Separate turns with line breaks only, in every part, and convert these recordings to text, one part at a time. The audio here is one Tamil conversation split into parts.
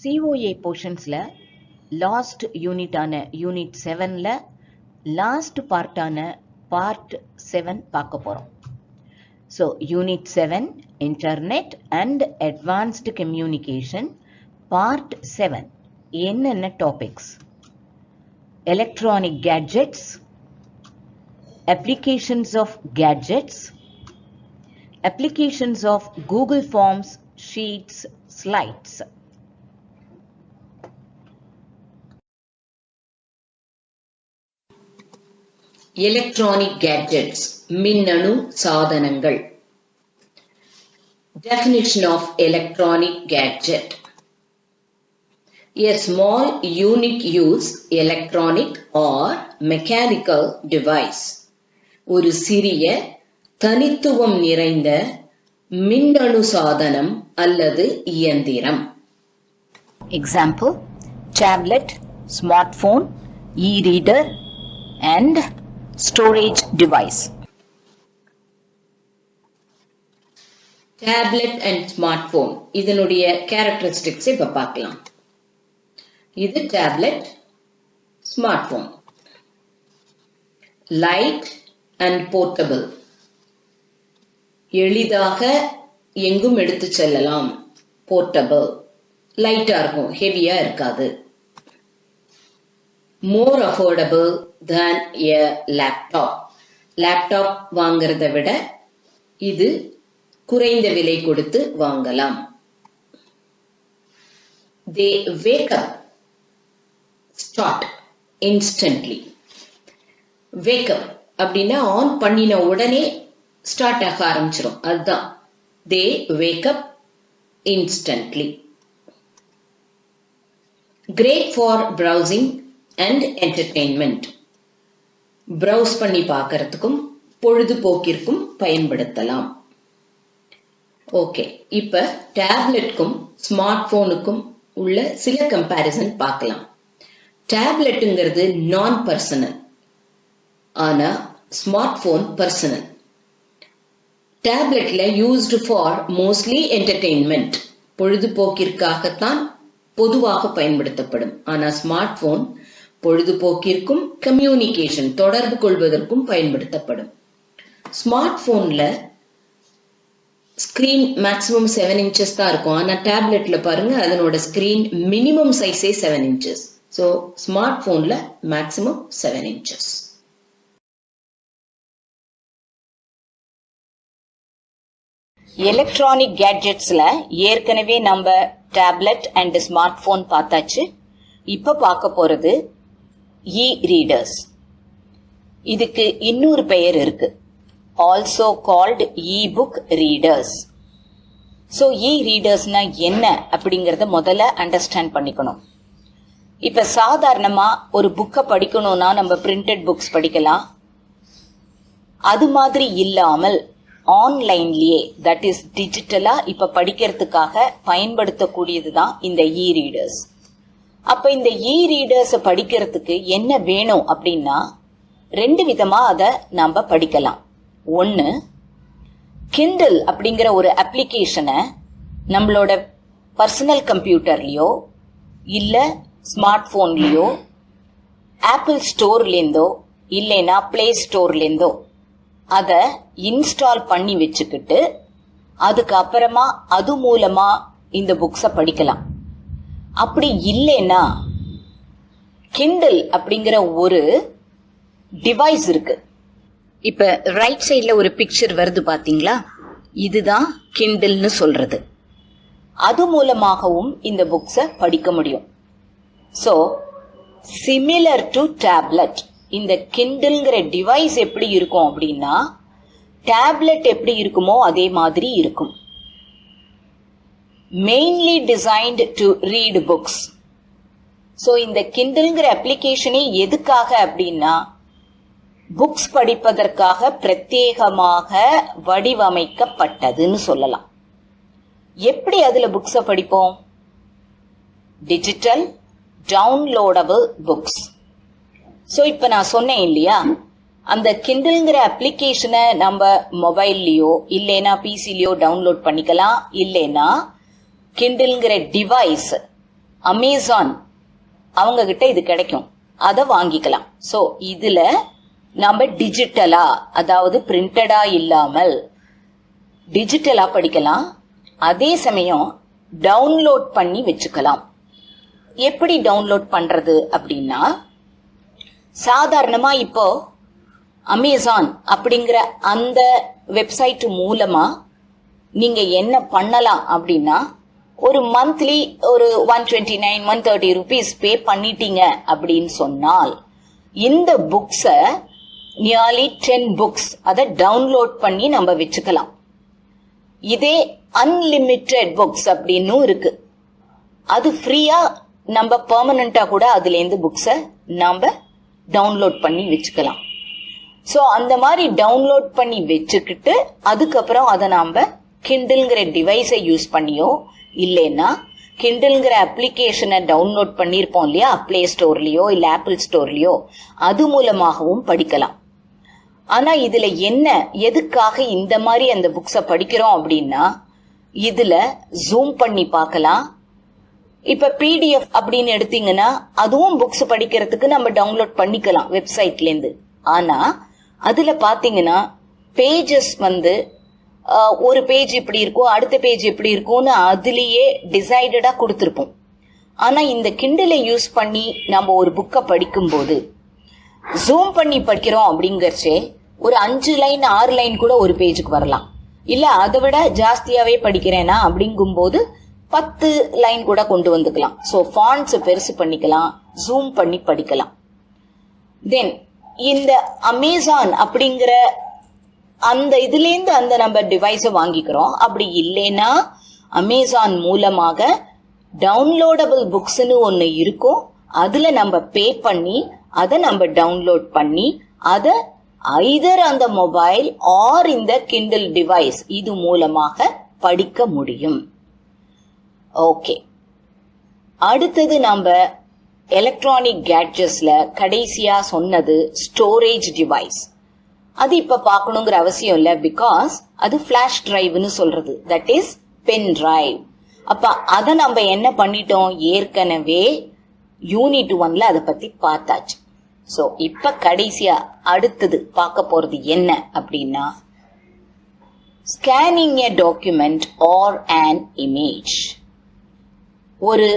COA போர்ஷன்ஸில் லாஸ்ட் யூனிட்டான யூனிட் 7ல் லாஸ்ட் பார்ட்டான பார்ட் 7 பார்க்க போகிறோம். So unit 7 internet and advanced communication part 7 என்னென்ன topics? Electronic gadgets, applications of gadgets, applications of Google Forms, Sheets, Slides.
Electronic gadgets, மின்னணு சாதனங்கள். Definition of electronic gadget. A small unique use electronic or mechanical device. ஒரு சிறிய தனித்துவம் நிறைந்த மின்னணு சாதனம் அல்லது இயந்திரம்.
Example: tablet, smartphone, e-reader and storage device.
Tablet and smartphone இதனுடைய characteristics இப்ப பார்க்கலாம். இது tablet, smartphone. Light and portable. எளிதாக எங்கும் எடுத்து செல்லலாம். portable. லைட்டா இருக்கும், ஹெவியா இருக்காது. more affordable than a laptop. Laptop வாங்குறதை விட இது குறைந்த விலை கொடுத்து வாங்கலாம். they wake up, start instantly. wake up அப்படின்னா ஆன் பண்ணின உடனே ஸ்டார்ட் ஆக ஆரம்பிச்சிடும், அதுதான் they wake up instantly. great for browsing and entertainment. browse பண்ணி பார்க்கறதுக்கும் பொழுதுபோக்கிற்கும் பயன்படுத்தலாம். ஓகே, இப்ப டேப்லெட்க்கும் ஸ்மார்ட் போனுக்கும் உள்ள சில கம்பேரிசன் பார்க்கலாம். டேப்லெட்டுங்கிறது நான் பர்சனல், ஆனா ஸ்மார்ட் போன் பர்சனல். டேப்லெட்ல யூஸ்டு ஃபார் மோஸ்ட்லி என்டர்டெயின்மெண்ட், பொழுதுபோக்கிற்காகத்தான் பொதுவாக பயன்படுத்தப்படும். ஆனா ஸ்மார்ட் போன் பொழுதுபோக்கிற்கும் கம்யூனிகேஷன் தொடர்பு கொள்வதற்கும் பயன்படுத்தப்படும். ஸ்மார்ட் போன்ல ஸ்கிரீன் மேக்ஸிமம் 7 inches தான் இருக்கும். ஆனா டேப்லெட்ல பாருங்க, அதனோட ஸ்கிரீன் மினிமம் சைஸே 7 inches. ஸோ ஸ்மார்ட் போன்ல மேக்ஸிமம் 7 inches.
எலக்ட்ரானிக் கேட்ஜெட்ஸ்ல ஏற்கனவே நம்ம டேப்லெட் அண்ட் ஸ்மார்ட் போன் பார்த்தாச்சு. இப்ப பார்க்க போறது இ ரீடர்ஸ். இதுக்கு இன்னொரு பெயர் இருக்கு, also called e book readers. So e ரீடர்ஸ்னா என்ன அப்படிங்கறத முதல்ல அண்டர்ஸ்டாண்ட் பண்ணிக்கணும். இப்ப சாதாரணமா ஒரு புக்கை படிக்கணும்னா நம்ம பிரிண்டட் புக்ஸ் படிக்கலாம். அது மாதிரி இல்லாமல் ஆன்லைன்லயே, தட் இஸ் டிஜிட்டலா இப்ப படிக்கிறதுக்காக பயன்படுத்தக்கூடியதுதான் இந்த இ ரீடர்ஸ். அப்ப இந்த இ ரீடர்ஸ் படிக்கிறதுக்கு என்ன வேணும் அப்படின்னா, 2 விதமா அதை நாம படிக்கலாம். ஒன்னு, கிண்டில் அப்படிங்கிற ஒரு அப்ளிகேஷனை நம்மளோட பர்சனல் கம்ப்யூட்டர்லயோ இல்ல ஸ்மார்ட் போன்லயோ ஆப்பிள் ஸ்டோர்லேருந்தோ இல்லைன்னா பிளே ஸ்டோர்லேருந்தோ அதை இன்ஸ்டால் பண்ணி வச்சுக்கிட்டு அதுக்கப்புறமா அது மூலமா இந்த புக்ஸை படிக்கலாம். அப்படி இல்லைன்னா கிண்டில் அப்படிங்கிற ஒரு டிவைஸ் இருக்கு. இப்ப ரைட் சைட்ல ஒரு பிக்சர் வருது பாத்தீங்களா, இதுதான் கிண்டில்னு சொல்றது. அது மூலமாகவும் இந்த புக்ஸை படிக்க முடியும். ஸோ சிமிலர் டு டேப்லெட், இந்த கிண்டில்ங்கிற டிவைஸ் எப்படி இருக்கும் அப்படின்னா டேப்லெட் எப்படி இருக்குமோ அதே மாதிரி இருக்கும். Mainly designed to read books. So இந்த கிண்டில்ங்கிற அப்ளிகேஷனே எதுக்காக அப்படின்னா புக்ஸ் படிப்பதற்காக பிரத்யேகமாக வடிவமைக்கப்பட்டதுன்னு சொல்லலாம். எப்படி அதுல புக்ஸை படிப்போம்? Digital downloadable books. ஸோ இப்ப நான் சொன்னேன் இல்லையா, அந்த கிண்டில்ங்கிற அப்ளிகேஷனை நம்ம மொபைல்லையோ இல்லைன்னா பிசிலையோ டவுன்லோட் பண்ணிக்கலாம். இல்லைன்னா கிண்டில்ங்கிற டிவைஸ் அமேசான் அவங்க கிட்ட இது கிடைக்கும், அதை வாங்கிக்கலாம். ஸோ இதுல நம்ம டிஜிட்டலா, அதாவது பிரிண்டடா இல்லாமல் டிஜிட்டலா படிக்கலாம். அதே சமயம் டவுன்லோட் பண்ணி வச்சுக்கலாம். எப்படி டவுன்லோட் பண்றது அப்படின்னா, சாதாரணமா இப்போ அமேசான் அப்படிங்கிற அந்த வெப்சைட் மூலமா நீங்க என்ன பண்ணலாம் அப்படின்னா, ஒரு மந்த்லி ஒரு 129 130 rupees பே பண்ணிட்டீங்க அப்படின்னு சொன்னால் இந்த புக்ஸ நியர்லி 10 books அதை டவுன்லோட் பண்ணி நம்ம வச்சுக்கலாம். இதே அன்லிமிட்டெட் புக்ஸ் அப்படின்னு இருக்கு, அது ஃப்ரீயா நம்ம பெர்மனண்டா கூட அதுல இருந்து புக்ஸ நாம டவுன்லோட் பண்ணி வச்சுக்கலாம். ஸோ அந்த மாதிரி டவுன்லோட் பண்ணி வச்சுக்கிட்டு அதுக்கப்புறம் அதை நாம கிண்டில்ங்கிற டிவைஸை யூஸ் பண்ணியோ இல்லைன்னா கிண்டில்ங்கிற அப்ளிகேஷனை டவுன்லோட் பண்ணியிருப்போம் இல்லையா, பிளே ஸ்டோர்லயோ இல்ல ஆப்பிள் ஸ்டோர்லயோ, அது மூலமாகவும் படிக்கலாம். ஆனா இதுல என்ன, எதுக்காக இந்த மாதிரி அந்த புக்ஸை படிக்கிறோம் அப்படின்னா, இதுல ஜூம் பண்ணி பார்க்கலாம். இப்ப PDF அப்படின்னு எடுத்தீங்கன்னா அதுவும் புக்ஸ் படிக்கிறதுக்கு நம்ம டவுன்லோட் பண்ணிக்கலாம் வெப்சைட்ல இருந்து. ஆனா அதுல பாத்தீங்கன்னா பேஜஸ் ஒரு பேஜ் இப்படி இருக்கும், அடுத்த பேஜ் எப்படி இருக்கும்னு அதுலயே டிசைடடா கொடுத்திருப்போம். ஆனா இந்த கிண்டிலை யூஸ் பண்ணி நம்ம ஒரு புக்கை படிக்கும்போது ஜூம் பண்ணி படிக்கிறோம் அப்படிங்கறச்சே ஒரு 5 லைன் 6 லைன் கூட ஒரு பேஜுக்கு வரலாம். இல்ல அதை விட ஜாஸ்தியாவே படிக்கிறேனா அப்படிங்கும்போது 10 லைன் கூட கொண்டு வந்துக்கலாம். ஸோ ஃபாண்ட்ஸ் பெருசு பண்ணிக்கலாம், ஜூம் பண்ணி படிக்கலாம். தென் இந்த அமேசான் அப்படிங்கிற அந்த இதுல இருந்து அந்த நம்ம டிவைஸை வாங்கிக்கிறோம். அப்படி இல்லைன்னா அமேசான் மூலமாக டவுன்லோடபிள் புக்ஸ்னு ஒன்னு இருக்கும், அதுல நம்ம பே பண்ணி அதை நம்ம டவுன்லோட் பண்ணி அதை ஐதர் அந்த மொபைல் ஆர் இந்த கிண்டில் டிவைஸ் இது மூலமாக படிக்க முடியும். ஓகே, அடுத்தது நம்ம எலக்ட்ரானிக் கேட்ஜெட்ஸ்ல கடைசியா சொன்னது ஸ்டோரேஜ் டிவைஸ். அது இப்ப பார்க்கணுங்கிற அவசியம் இல்ல, பிகாஸ் அது பிளாஷ் டிரைவ்னு சொல்றது, தட் இஸ் பென் டிரைவ். அப்ப அதை நம்ம என்ன பண்ணிட்டோம், ஏற்கனவே யூனிட் 1ல அதை பத்தி பார்த்தாச்சு. சோ இப்ப கடைசியா அடுத்தது பார்க்க போறது என்ன அப்படின்னா, scanning a document R an image. ஒரு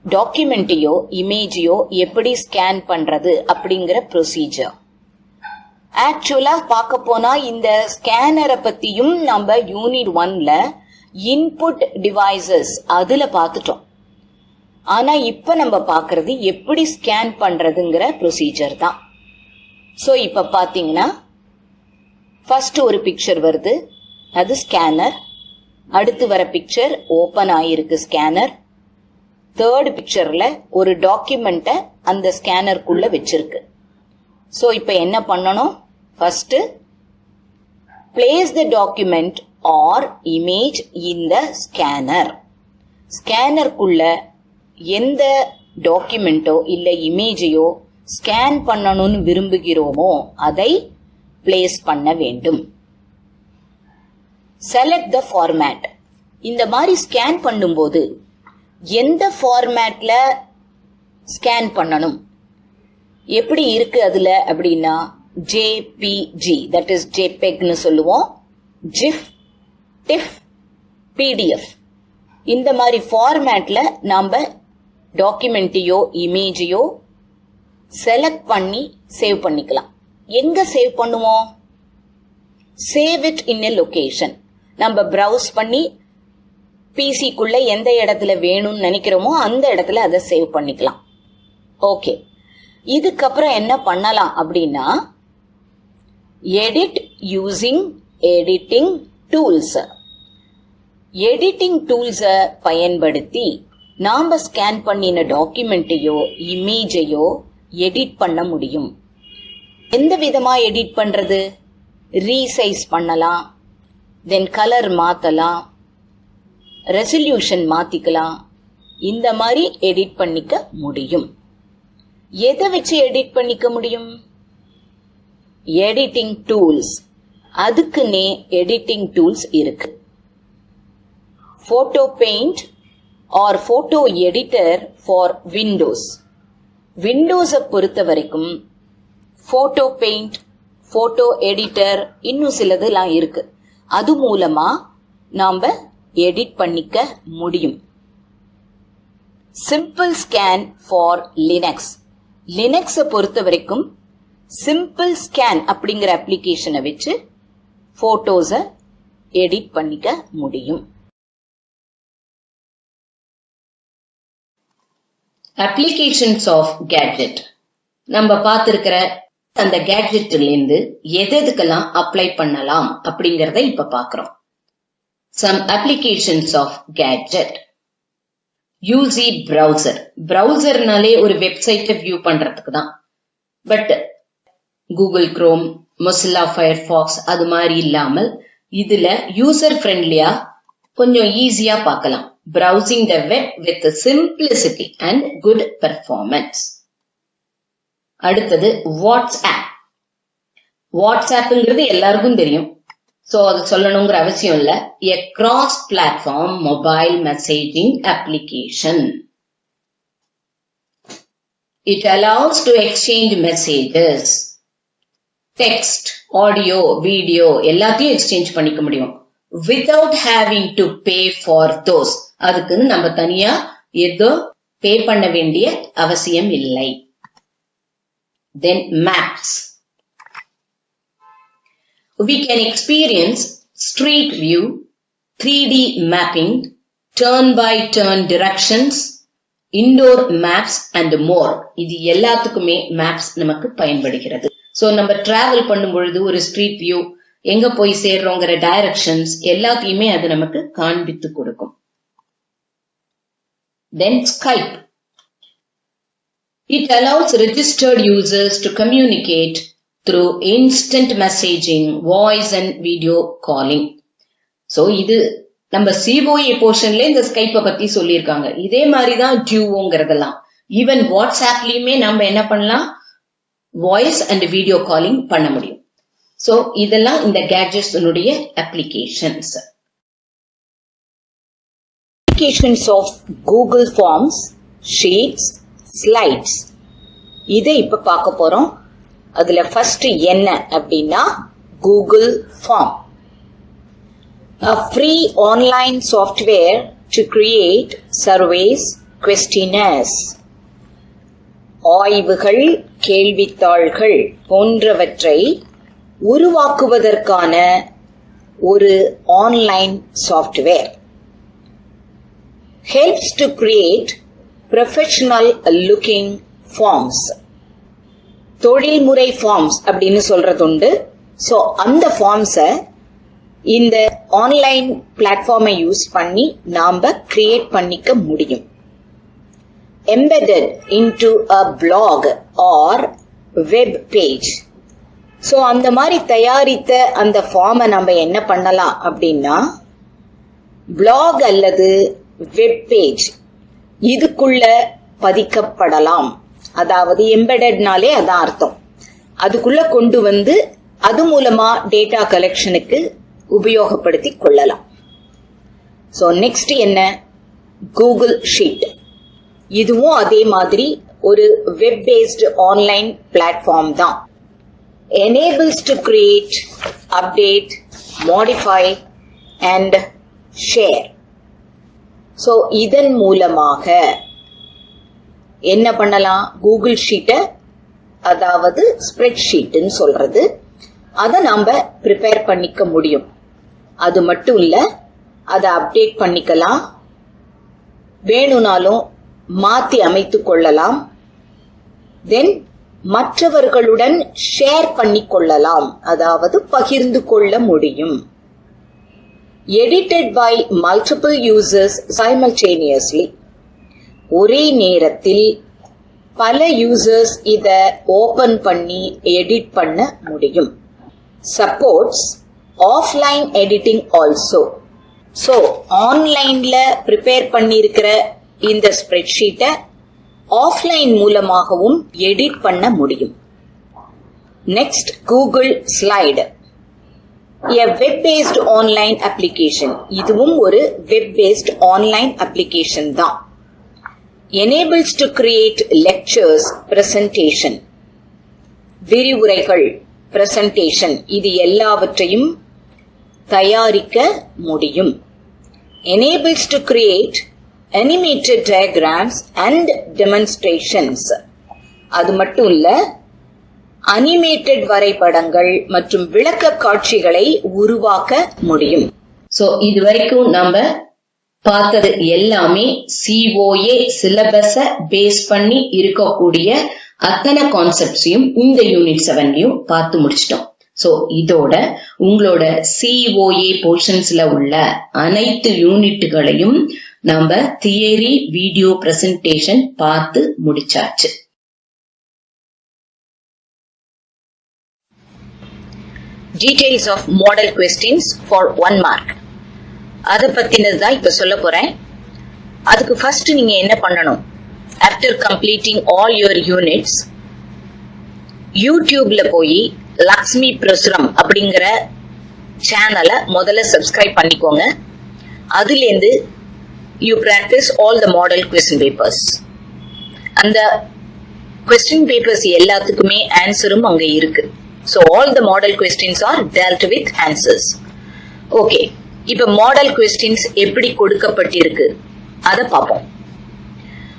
டாக்குமெண்ட்டையோ இமேஜையோ எப்படி ஸ்கேன் பண்றது அப்படிங்கிற ப்ரொசீஜர். ஆக்சுவலா பார்க்க போனா இந்த ஸ்கேனரை பத்தியும் நம்ம யூனிட் 1ல இன்புட் டிவைசஸ் அதுல பார்த்துட்டோம். ஆனா இப்ப நம்ம பார்க்கறது எப்படி ஸ்கேன் பண்றதுங்கிற ப்ரொசீஜர் தான். சோ இப்ப பாத்தீங்கன்னா ஃபர்ஸ்ட் ஒரு பிக்சர் வருது, அது ஸ்கேனர். அடுத்து வர பிக்சர் ஓபன் ஆயிருக்கு ஸ்கேனர். தேர்ட் பிக்சர்ல ஒரு டாக்குமெண்ட அந்த ஸ்கேனருக்குள்ள வச்சிருக்கு. சோ இப்ப என்ன பண்ணணும், first place the document or image in the scanner. ஸ்கேனருக்குள்ள எந்த டாக்குமெண்டோ இல்ல இமேஜையோ ஸ்கேன் பண்ணணும்னு விரும்புகிறோமோ அதை பிளேஸ் பண்ண வேண்டும். Select the format. இந்த மாதிரி ஸ்கேன் பண்ணும்போது எந்த ஃபார்மேட்ல ஸ்கேன் பண்ணணும், எப்படி இருக்கு அதுல அப்படின்னா, JPG, தட் இஸ் JPEGனு சொல்லுவோம், GIF, TIFF, PDF. இந்த மாதிரி ஃபார்மேட்ல நாம டாக்குமெண்ட்டையோ இமேஜையோ செலக்ட் பண்ணி சேவ் பண்ணிக்கலாம். எங்க சேவ் பண்ணுவோம், save it in a location. நம்ம பிரவுஸ் பண்ணி பிசிக்குள்ள எந்த இடத்துல வேணும்னு நினைக்கிறோமோ அந்த இடத்துல அதை சேவ் பண்ணிக்கலாம். ஓகே, இதுக்கப்புறம் என்ன பண்ணலாம் அப்படின்னா, edit using editing tools. Editing டூல்ஸை பயன்படுத்தி நாம ஸ்கேன் பண்ணின டாக்குமெண்ட்டையோ இமேஜையோ எடிட் பண்ண முடியும். எந்த விதமா எடிட் பண்றது, ரீசைஸ் பண்ணலாம், தென் கலர் மாத்தலாம், ரெசல்யூஷன் மாத்திக்கலாம், இந்த மாதிரி எடிட் பண்ணிக்க முடியும். எதை வச்சு எடிட் பண்ணிக்க முடியும், எடிட்டிங் டூல்ஸ். அதுக்குன்னே எடிட்டிங் டூல்ஸ் இருக்கு. Photo paint or photo editor for Windows. விண்டோஸை பொறுத்த வரைக்கும் போட்டோ பெயிண்ட், போட்டோ எடிட்டர், இன்னும் சிலதுலாம் இருக்கு. அது மூலமா நாம எடிட் பண்ணிக்க முடியும். Simple scan for Linux. லினக்ஸை பொறுத்த வரைக்கும் சிம்பிள் ஸ்கேன் அப்படிங்கிற அப்ளிகேஷனை வச்சு போட்டோஸை எடிட் பண்ணிக்க முடியும்.
Applications of gadget. நம்ம பார்த்திருக்கிற அந்த கேட்ஜெட்ல இருந்து எதுக்கெல்லாம் அப்ளை பண்ணலாம் அப்படிங்கறத இப்ப பாக்குறோம். Some applications of gadget. UC browser. Browserனாலே ஒரு வெப்சைட்டை வியூ பண்றதுக்கு தான். But Google chrome, Mozilla Firefox அது மாதிரி இல்லாமல் இதுல யூசர் ஃப்ரெண்ட்லியா கொஞ்சம் ஈஸியா பார்க்கலாம். Browsing the web with simplicity and good performance. அடுத்தது வாட்ஸ்ஆப். வாட்ஸ்ஆப்ங்கிறது எல்லாருக்கும் தெரியும். சோ அது சொல்லணுங்கிற அவசியம் இல்ல. A cross platform mobile messaging application. It allows to exchange messages, text, audio, video எல்லாத்தையும் எக்ஸ்சேஞ்ச் பண்ணிக்க முடியும் without having to pay for those. அதுக்குன்னு நம்ம தனியா ஏதோ பே பண்ண வேண்டிய அவசியம் இல்லை. Then maps. We can experience street view, 3D mapping, turn-by-turn directions, indoor maps and more. இது எல்லாத்துக்குமே maps நமக்கு பயன்படுகிறது. So நம்ம travel பண்ணும் பொழுது ஒரு street view, எங்க போய் சேர்றோங்கிற directions எல்லாத்தையுமே அது நமக்கு காண்பித்து கொடுக்கும். Then Skype. It allows registered users to communicate through instant messaging, voice and video calling. So இது நம்ம COA போர்ஷன்ல இந்த ஸ்கைப்பை பத்தி சொல்லியிருக்காங்க. இதே மாதிரிதான் டியூவோங்கிறதெல்லாம். ஈவன் வாட்ஸ்ஆப்லயுமே நம்ம என்ன பண்ணலாம், வாய்ஸ் அண்ட் வீடியோ காலிங் பண்ண முடியும். சோ இதெல்லாம் இந்த கேட்ஜெட்ஸ்னுடைய applications.
Applications of Google Forms, Sheets, Slides. இதை இப்ப பார்க்க போறோம். அதுல ஃபர்ஸ்ட் என்ன அப்படின்னா Google Form. A free online software to create surveys, questionnaires. ஆய்வுகள், கேள்வித்தாள்கள் போன்றவற்றை உருவாக்குவதற்கான ஒரு online software. Helps to create professional looking forms. தொழில்முறை ஃபார்ம்ஸ் அப்படின்னு சொல்றது உண்டு. சோ அந்த ஃபார்ம்ஸை இந்த ஆன்லைன் பிளாட்ஃபார்மை யூஸ் பண்ணி நாம கிரியேட் பண்ணிக்க முடியும். Embedded into a blog or web page. So அந்த மாதிரி தயாரித்த அந்த ஃபார்மை நம்ம என்ன பண்ணலாம் அப்படின்னா blog அல்லது வெப் பேஜ் இதுக்குள்ள பதிக்கப்படலாம். அதாவது எம்பெடட்னாலே அதான் அர்த்தம். அதுக்குள்ள கொண்டு வந்து அது மூலமா டேட்டா கலெக்ஷனுக்கு உபயோகப்படுத்தி கொள்ளலாம். சோ நெக்ஸ்ட் என்ன, கூகுள் ஷீட். இதுவும் அதே மாதிரி ஒரு வெப் பேஸ்டு ஆன்லைன் பிளாட்ஃபார்ம் தான். enables to create, update, modify and share. So இதன் மூலமாக என்ன பண்ணலாம், கூகுள் ஷீட்டை, அதாவது ஸ்ப்ரெட் ஷீட்னு சொல்றது, அதை நாம ப்ரிப்பேர் பண்ணிக்க முடியும். அது மட்டும் இல்ல, அதை அப்டேட் பண்ணிக்கலாம், வேணும்னாலும் மாத்தி அமைத்துக் கொள்ளலாம், தென் மற்றவர்களுடன் ஷேர் பண்ணிக் கொள்ளலாம், அதாவது பகிர்ந்து கொள்ள முடியும். Edited by multiple users simultaneously. ஒரே நேரத்தில் பல யூசர்ஸ் இத ஓபன் பண்ணி எடிட் பண்ண முடியும். Supports offline editing also. So ஆன்லைன்ல ப்ரிப்பேர் பண்ணியிருக்கிற இந்த ஸ்ப்ரெட்ஷீட்டை ஆஃப்லைன் மூலமாகவும் எடிட் பண்ண முடியும். Next Google slide. A web-based online application. இதுவும் ஒரு web-based online application தான். Enables to create lectures, presentation. விரிவுரைகள், presentation. இது எல்லாவற்றையும் தயாரிக்க முடியும். Enables to create animated diagrams and demonstrations. அது மட்டும் இல்ல, அனிமேட்டட் வரைபடங்கள் மற்றும் விளக்க காட்சிகளை உருவாக்க முடியும்.
சோ இதுவரைக்கும் நம்ம பார்த்தது எல்லாமே COA சிலபஸ பேஸ் பண்ணி இருக்கக்கூடிய அத்தனை கான்செப்ட்ஸையும் இந்த யூனிட் 7லயும் பார்த்து முடிச்சிட்டோம். சோ இதோட உங்களோட COA போர்ஷன்ஸ்ல உள்ள அனைத்து யூனிட்டுகளையும் நம்ம தியரி வீடியோ பிரசன்டேஷன் பார்த்து முடிச்சாச்சு.
Details of model questions for 1 mark. அத பத்தினது தான் இப்ப சொல்ல போறேன். அதுக்கு ஃபர்ஸ்ட் நீங்க என்ன பண்ணணும்? After completing all your units, YouTubeல போய் லக்ஷ்மி பிரசுரம் அப்படிங்கிற சேனலை முதல்ல சப்ஸ்கிரைப் பண்ணிக்கோங்க. அதிலிருந்து you practice all the model question papers. அந்த question papers எல்லாத்துக்குமே ஆன்சரும் அங்க இருக்கு. So all the model questions are dealt with answers. Okay, இப்ப model questions எப்படி கொடுக்கப்பட்டிருக்கு அத பாப்போம்.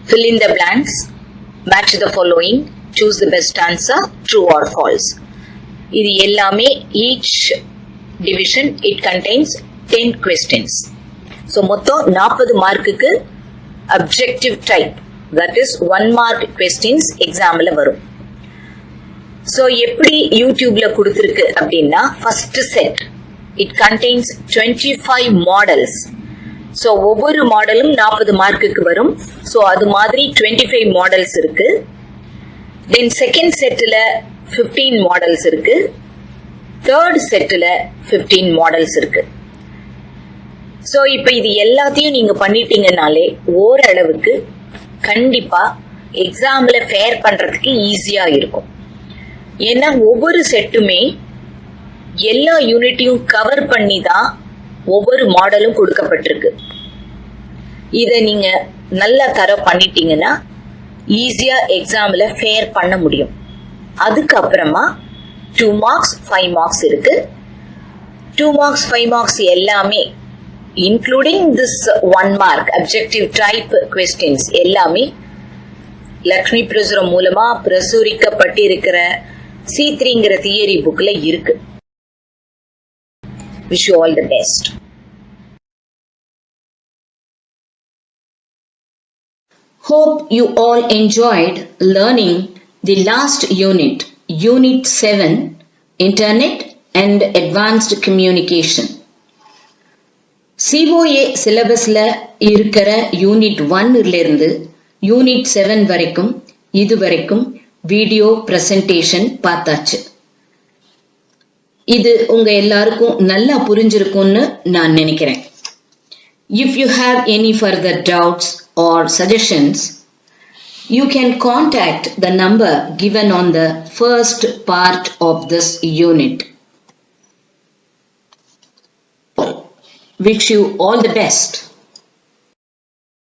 Fill in the blanks, match the following, choose the best answer, true or false. இது எல்லாமே each division it contains 10 questions. So மொத்தம் 40 மார்க்குக்கு objective type, that is 1 mark questions examல வரும். So எப்படி YouTubeல கொடுத்திருக்கு அப்படின்னா, first set it contains 25 models. So ஒவ்வொரு மாடலும் 40 மார்க்குக்கு வரும். So அது மாதிரி 25 models இருக்கு. Then second setல 15 models இருக்கு. Third setல 15 models இருக்கு. So இப்ப இது எல்லாத்தையும் நீங்க பண்ணிட்டீங்கனாலே ஓரளவுக்கு கண்டிப்பா எக்ஸாம்ல ஃபேர் பண்றதுக்கு ஈஸியா இருக்கும். ஏன்னா ஒவ்வொரு செட்டுமே எல்லா யூனிட்டையும் கவர் பண்ணி தான் ஒவ்வொரு மாடலும் கொடுக்கப்பட்டிருக்கு. இத நீங்க நல்லா தரவு பண்ணிட்டீங்கன்னா ஈஸியா எக்ஸாம்ல ஃபேர் பண்ண முடியும். அதுக்கப்புறமா 2 marks 5 marks இருக்கு. 2 marks 5 marks எல்லாமே including this 1 mark objective type questions எல்லாமே லக்ஷ்மி பிரசுரம் மூலமா பிரசுரிக்கப்பட்டிருக்கிற C3ங்கிற தியரி புக்ல இருக்கு. Wish you all the best.
Hope you all enjoyed learning the last unit, Unit 7, Internet and Advanced Communication. COA சிலபஸ்ல இருக்கிற யூனிட் 1 இருந்து யூனிட் 7 வரைக்கும் இதுவரைக்கும் வீடியோ பிரசன்டேஷன் பார்த்தாச்சு. இது உங்க எல்லாருக்கும் நல்லா புரிஞ்சிருக்கும்னு நான் நினைக்கிறேன். If you have any further doubts or suggestions, you can contact the number given on the first part of this unit. Wish you all the best.